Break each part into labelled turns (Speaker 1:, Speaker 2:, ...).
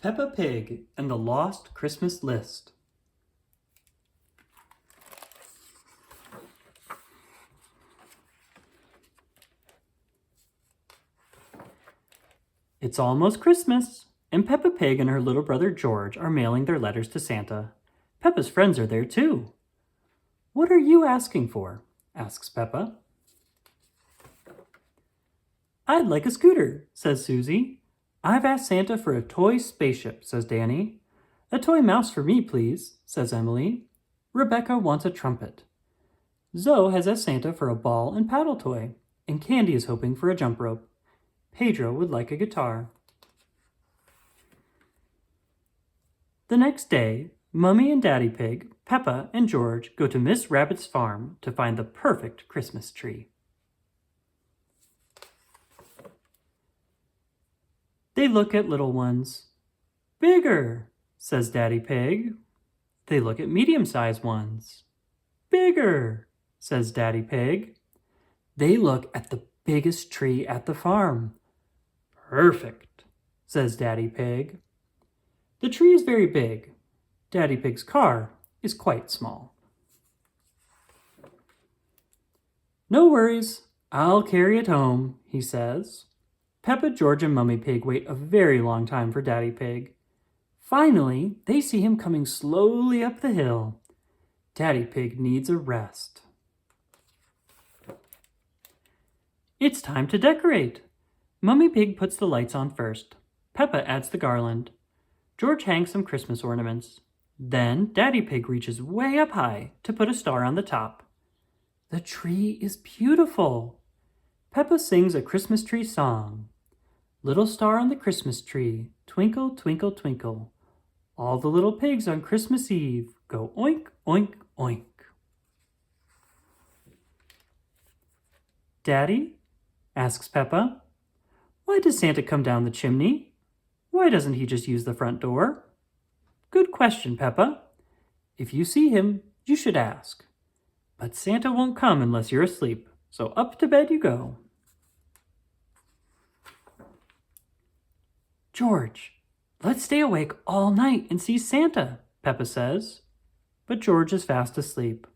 Speaker 1: Peppa Pig and the Lost Christmas List. It's almost Christmas, and Peppa Pig and her little brother George are mailing their letters to Santa. Peppa's friends are there too. "What are you asking for?" asks Peppa. "I'd like a scooter," says Susie. "I've asked Santa for a toy spaceship," says Danny. "A toy mouse for me, please," says Emily. Rebecca wants a trumpet. Zoe has asked Santa for a ball and paddle toy, and Candy is hoping for a jump rope. Pedro would like a guitar. The next day, Mummy and Daddy Pig, Peppa, and George go to Miss Rabbit's farm to find the perfect Christmas tree. They look at little ones. "Bigger," says Daddy Pig. They look at medium-sized ones. "Bigger," says Daddy Pig. They look at the biggest tree at the farm. "Perfect," says Daddy Pig. The tree is very big. Daddy Pig's car is quite small. "No worries, I'll carry it home," he says. Peppa, George, and Mummy Pig wait a very long time for Daddy Pig. Finally, they see him coming slowly up the hill. Daddy Pig needs a rest. It's time to decorate. Mummy Pig puts the lights on first. Peppa adds the garland. George hangs some Christmas ornaments. Then Daddy Pig reaches way up high to put a star on the top. The tree is beautiful. Peppa sings a Christmas tree song. "Little star on the Christmas tree, twinkle, twinkle, twinkle. All the little pigs on Christmas Eve go oink, oink, oink." "Daddy?" asks Peppa. "Why does Santa come down the chimney? Why doesn't he just use the front door?" "Good question, Peppa. If you see him, you should ask. But Santa won't come unless you're asleep, so up to bed you go." "George, let's stay awake all night and see Santa," Peppa says. But George is fast asleep.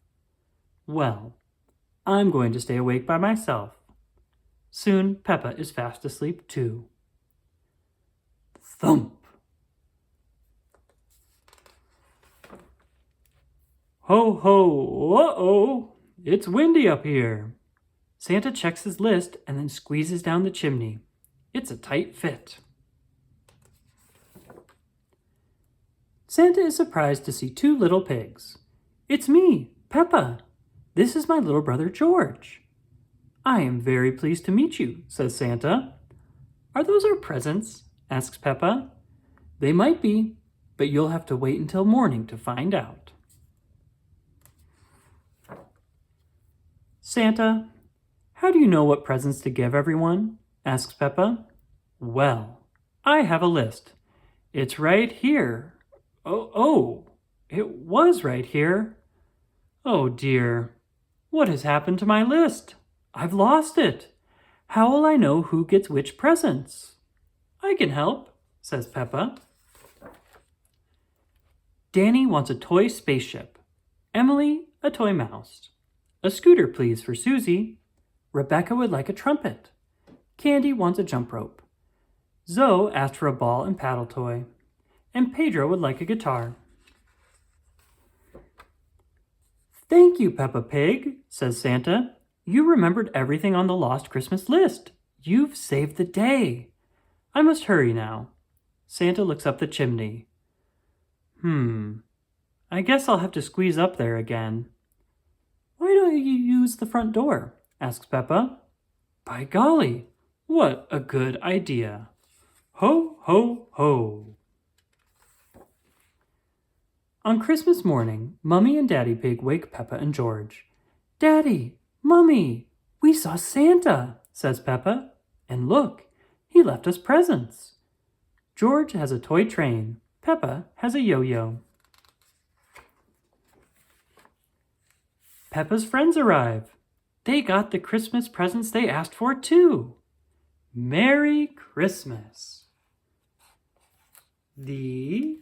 Speaker 1: "Well, I'm going to stay awake by myself." Soon Peppa is fast asleep too. Thump! "Ho, ho, uh-oh, it's windy up here." Santa checks his list and then squeezes down the chimney. It's a tight fit. Santa is surprised to see two little pigs. "It's me, Peppa. This is my little brother George." "I am very pleased to meet you," says Santa. "Are those our presents?" asks Peppa. "They might be, but you'll have to wait until morning to find out." "Santa, how do you know what presents to give everyone?" asks Peppa. "Well, I have a list. It's right here. Oh, it was right here. Oh dear, what has happened to my list? I've lost it. How will I know who gets which presents?" "I can help," says Peppa. Danny wants a toy spaceship. Emily, a toy mouse. A scooter, please, for Susie. Rebecca would like a trumpet. Candy wants a jump rope. Zoe asked for a ball and paddle toy. And Pedro would like a guitar. "Thank you, Peppa Pig," says Santa. "You remembered everything on the Lost Christmas list. You've saved the day. I must hurry now." Santa looks up the chimney. I guess I'll have to squeeze up there again." "Why don't you use the front door?" asks Peppa. "By golly, what a good idea. Ho, ho, ho." On Christmas morning, Mummy and Daddy Pig wake Peppa and George. "Daddy, Mummy, we saw Santa," says Peppa. "And look, he left us presents." George has a toy train. Peppa has a yo-yo. Peppa's friends arrive. They got the Christmas presents they asked for too. Merry Christmas! The